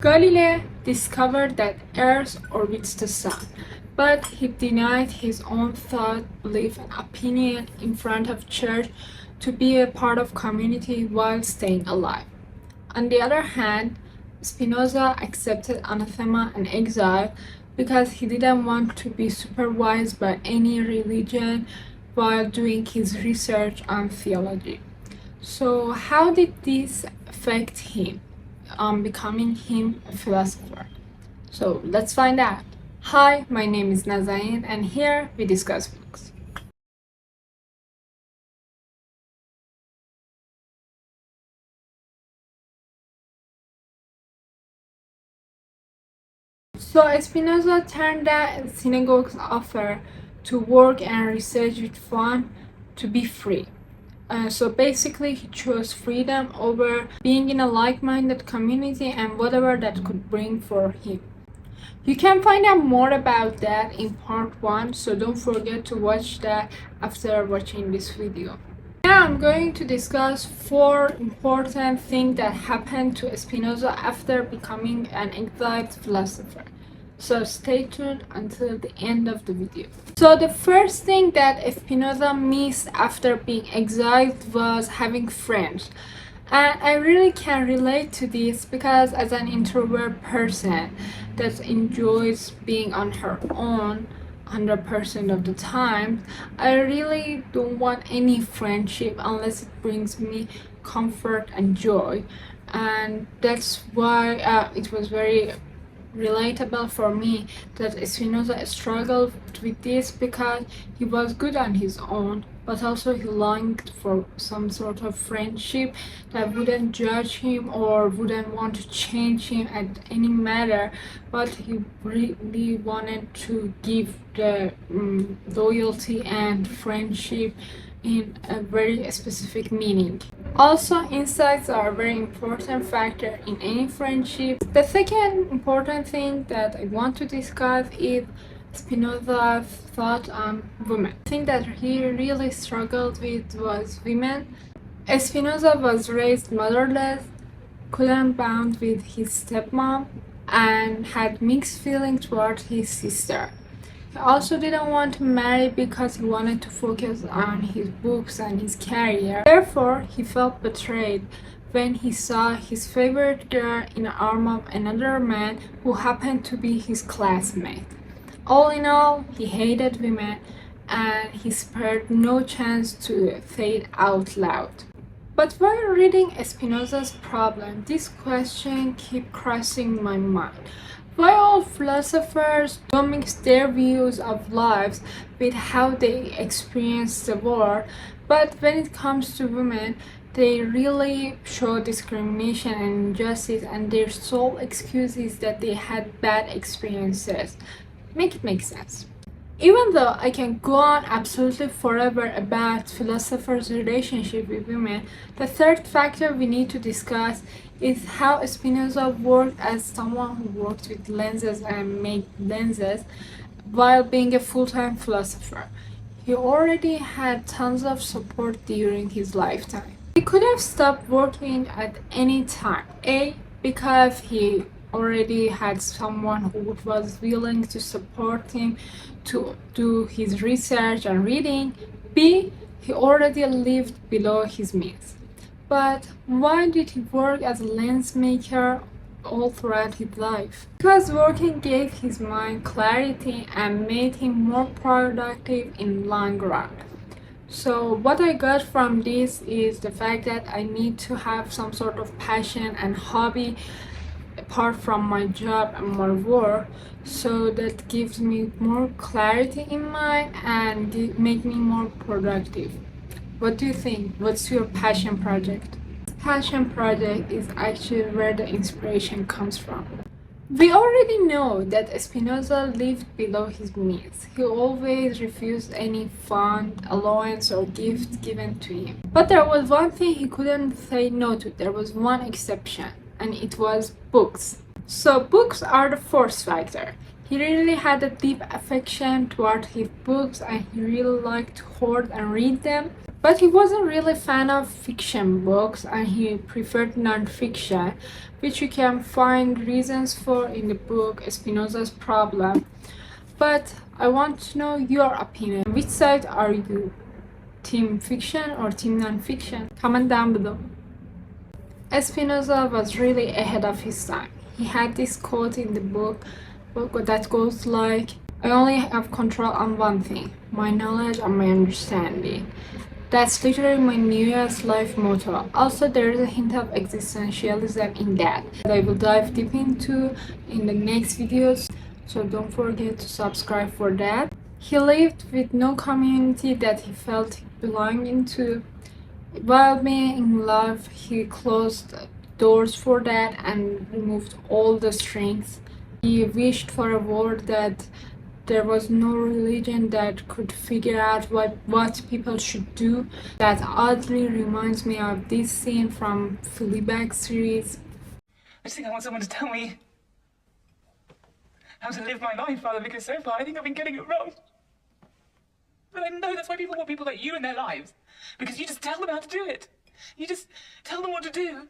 Galileo discovered that Earth orbits the Sun, but he denied his own thought, belief, and opinion in front of church to be a part of community while staying alive. On the other hand, Spinoza accepted anathema and exile because he didn't want to be supervised by any religion while doing his research on theology. So, how did this affect him? Becoming him a philosopher. So let's find out. Hi, my name is Nazain, and here we discuss books. So Spinoza turned down synagogue's offer to work and research with fun to be free. So basically, he chose freedom over being in a like-minded community and whatever that could bring for him. You can find out more about that in part 1, so don't forget to watch that after watching this video. Now I'm going to discuss 4 important things that happened to Spinoza after becoming an exiled philosopher. So stay tuned until the end of the video. So the first thing that Spinoza missed after being exiled was having friends. And I really can relate to this because as an introvert person that enjoys being on her own 100% of the time, I really don't want any friendship unless it brings me comfort and joy. And that's why it was very relatable for me that Spinoza struggled with this because he was good on his own, but also he longed for some sort of friendship that wouldn't judge him or wouldn't want to change him at any matter, but he really wanted to give the loyalty and friendship in a very specific meaning. Also, insights are a very important factor in any friendship. The second important thing that I want to discuss is Spinoza's thought on women. The thing that he really struggled with was women. Spinoza was raised motherless, couldn't bond with his stepmom, and had mixed feelings toward his sister. He also didn't want to marry because he wanted to focus on his books and his career. Therefore, he felt betrayed when he saw his favorite girl in the arms of another man who happened to be his classmate. All in all, he hated women and he spared no chance to say it out loud. But while reading Spinoza's problem, this question kept crossing my mind. Why all philosophers don't mix their views of lives with how they experience the world, but when it comes to women, they really show discrimination and injustice, and their sole excuse is that they had bad experiences. Make it make sense. Even though I can go on absolutely forever about philosophers' relationship with women, the third factor we need to discuss is how Spinoza worked as someone who worked with lenses and made lenses while being a full-time philosopher. He already had tons of support during his lifetime. He could have stopped working at any time. A, because he already had someone who was willing to support him to do his research and reading. B, he already lived below his means. But why did he work as a lens maker all throughout his life? Because working gave his mind clarity and made him more productive in long run. So what I got from this is the fact that I need to have some sort of passion and hobby apart from my job and my work, so that gives me more clarity in mind and make me more productive. What do you think? What's your passion project? Passion project is actually where the inspiration comes from. We already know that Spinoza lived below his means. He always refused any fund, allowance, or gift given to him. But there was one thing he couldn't say no to. There was one exception, and it was books. So books are the fourth factor. He really had a deep affection toward his books and he really liked to hoard and read them. But he wasn't really a fan of fiction books and he preferred non-fiction, which you can find reasons for in the book Spinoza's Problem. But I want to know your opinion. Which side are you? Team fiction or team non-fiction? Comment down below. Spinoza was really ahead of his time. He had this quote in the book that goes like, I only have control on one thing, my knowledge and my understanding. That's literally my New Year's life motto. Also, there is a hint of existentialism in that I will dive deep into in the next videos, so don't forget to subscribe for that. He lived with no community that he felt belonging to. While being in love, he closed doors for that and removed all the strings. He wished for a world that there was no religion that could figure out what people should do. That oddly reminds me of this scene from Fleabag series. I just think I want someone to tell me how to live my life, Father, because so far I think I've been getting it wrong. But I know that's why people want people like you in their lives. Because you just tell them how to do it. You just tell them what to do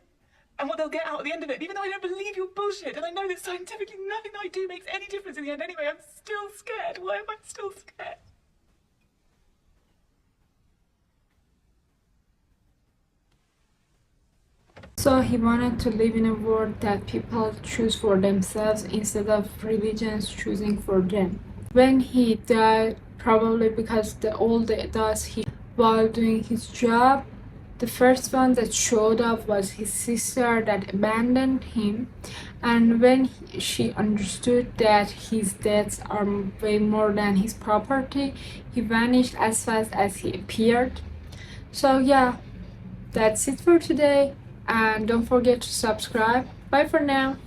and what they'll get out at the end of it. Even though I don't believe your bullshit, and I know that scientifically nothing I do makes any difference in the end anyway, I'm still scared. Why am I still scared? So he wanted to live in a world that people choose for themselves instead of religions choosing for them. When he died, probably because all the does he while doing his job, the first one that showed up was his sister that abandoned him, and when she understood that his debts are way more than his property, he vanished as fast as he appeared. So yeah, that's it for today, and don't forget to subscribe. Bye for now.